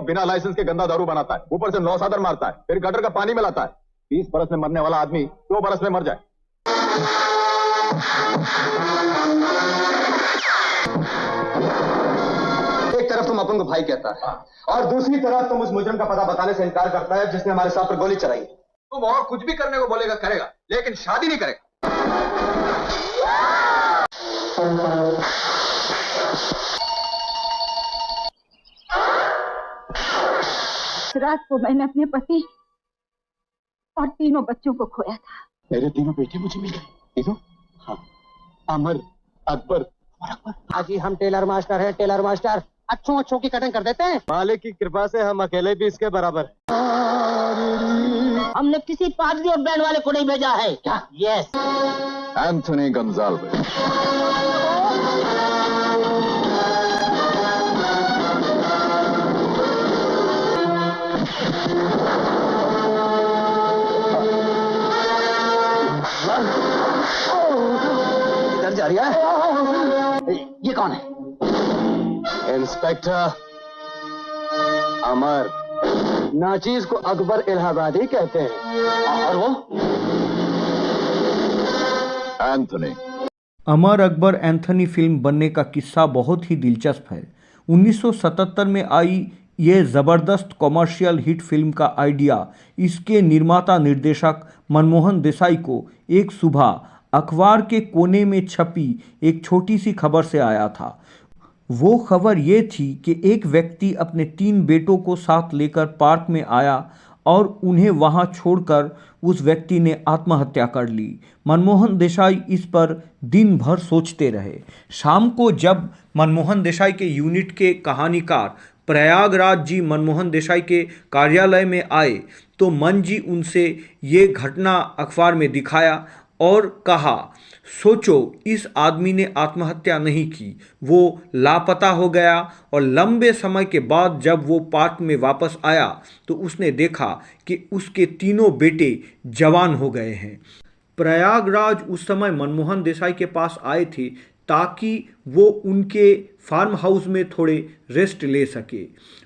बिना लाइसेंस के गंदा दारू बनाता है, ऊपर से नौसादर मारता है, फिर गटर का पानी मिलाता है। 20 बरस में मरने वाला आदमी 2 बरस में मर जाए। एक तरफ तुम अपन को भाई कहता है और दूसरी तरफ तुम उस मुजरिम का पता बताने से इनकार करता है जिसने हमारे साथ पर गोली चलाई। तुम और कुछ भी करने को बोलेगा करेगा, लेकिन शादी नहीं करेगा। रात को मैंने अपने पति और 3 बच्चों को खोया था। मेरे 3 बेटे मुझे मिल गए। तीनों? हाँ, अमर, अकबर और अकबर। हाजी हम टेलर मास्टर हैं, टेलर मास्टर अच्छों की कटिंग कर देते हैं। मालिक की कृपा से हम अकेले भी इसके बराबर। हमने किसी पादरी और बैंड वाले को नहीं भेजा है। क्या? Yes, Anthony Gonsalves. इधर जा रही है। ये कौन है? इंस्पेक्टर अमर। नाचीज को अकबर इलाहाबादी कहते हैं। और वो Anthony. Amar Akbar Anthony film बनने का किस्सा बहुत ही दिलचस्प है। 1977 में आई ये ज़बरदस्त कॉमर्शियल हिट फिल्म का आइडिया इसके निर्माता निर्देशक मनमोहन देसाई को एक सुबह अखबार के कोने में छपी एक छोटी सी खबर से आया था। वो खबर ये थी कि एक व्यक्ति अपने 3 बेटों को साथ लेकर पार्क में आया और उन्हें वहां छोड़कर उस व्यक्ति ने आत्महत्या कर ली। मनमोहन देसाई इस पर दिन भर सोचते रहे। शाम को जब मनमोहन देसाई के यूनिट के कहानीकार प्रयागराज जी मनमोहन देसाई के कार्यालय में आए तो मन जी उनसे ये घटना अखबार में दिखाया और कहा, सोचो इस आदमी ने आत्महत्या नहीं की, वो लापता हो गया और लंबे समय के बाद जब वो पार्क में वापस आया तो उसने देखा कि उसके 3 बेटे जवान हो गए हैं। प्रयागराज उस समय मनमोहन देसाई के पास आए थे ताकि वो उनके फार्म हाउस में थोड़े रेस्ट ले सके,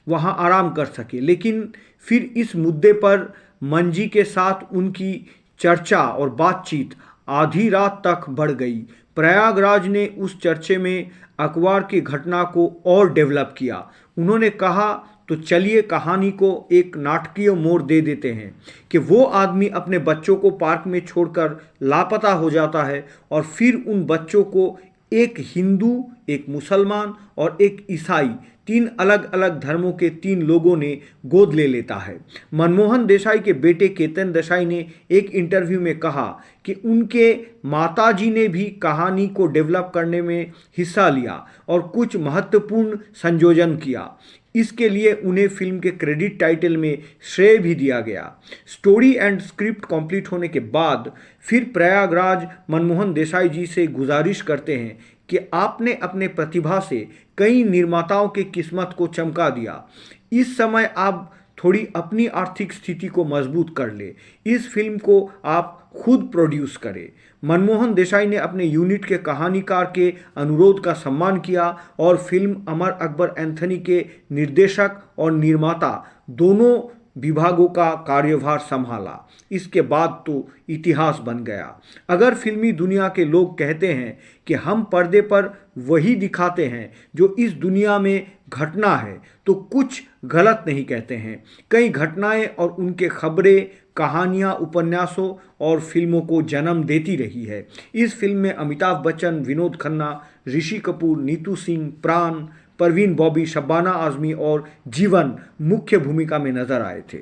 वहाँ आराम कर सके। लेकिन फिर इस मुद्दे पर मंजी के साथ उनकी चर्चा और बातचीत आधी रात तक बढ़ गई। प्रयागराज ने उस चर्चे में अखबार की घटना को और डेवलप किया। उन्होंने कहा तो चलिए कहानी को एक नाटकीय मोड़ दे देते हैं कि वो आदमी अपने बच्चों को पार्क में छोड़कर लापता हो जाता है और फिर उन बच्चों को एक हिंदू, एक मुसलमान और एक ईसाई 3 अलग अलग धर्मों के 3 लोगों ने गोद ले लेता है। मनमोहन देसाई के बेटे केतन देसाई ने एक इंटरव्यू में कहा कि उनके माताजी ने भी कहानी को डेवलप करने में हिस्सा लिया और कुछ महत्वपूर्ण संयोजन किया। इसके लिए उन्हें फिल्म के क्रेडिट टाइटल में श्रेय भी दिया गया। स्टोरी एंड स्क्रिप्ट कंप्लीट होने के बाद फिर प्रयागराज मनमोहन देसाई जी से गुजारिश करते हैं कि आपने अपने प्रतिभा से कई निर्माताओं की किस्मत को चमका दिया। इस समय आप थोड़ी अपनी आर्थिक स्थिति को मजबूत कर ले, इस फिल्म को आप खुद प्रोड्यूस करें। मनमोहन देसाई ने अपने यूनिट के कहानीकार के अनुरोध का सम्मान किया और फिल्म अमर अकबर एंथनी के निर्देशक और निर्माता दोनों विभागों का कार्यभार संभाला। इसके बाद तो इतिहास बन गया। अगर फिल्मी दुनिया के लोग कहते हैं कि हम पर्दे पर वही दिखाते हैं जो इस दुनिया में घटना है तो कुछ गलत नहीं कहते हैं। कई घटनाएं और उनके खबरें, कहानियां, उपन्यासों और फिल्मों को जन्म देती रही है। इस फिल्म में अमिताभ बच्चन, विनोद खन्ना, ऋषि कपूर, नीतू सिंह, प्राण, परवीन बॉबी, शबाना आजमी और जीवन मुख्य भूमिका में नजर आए थे।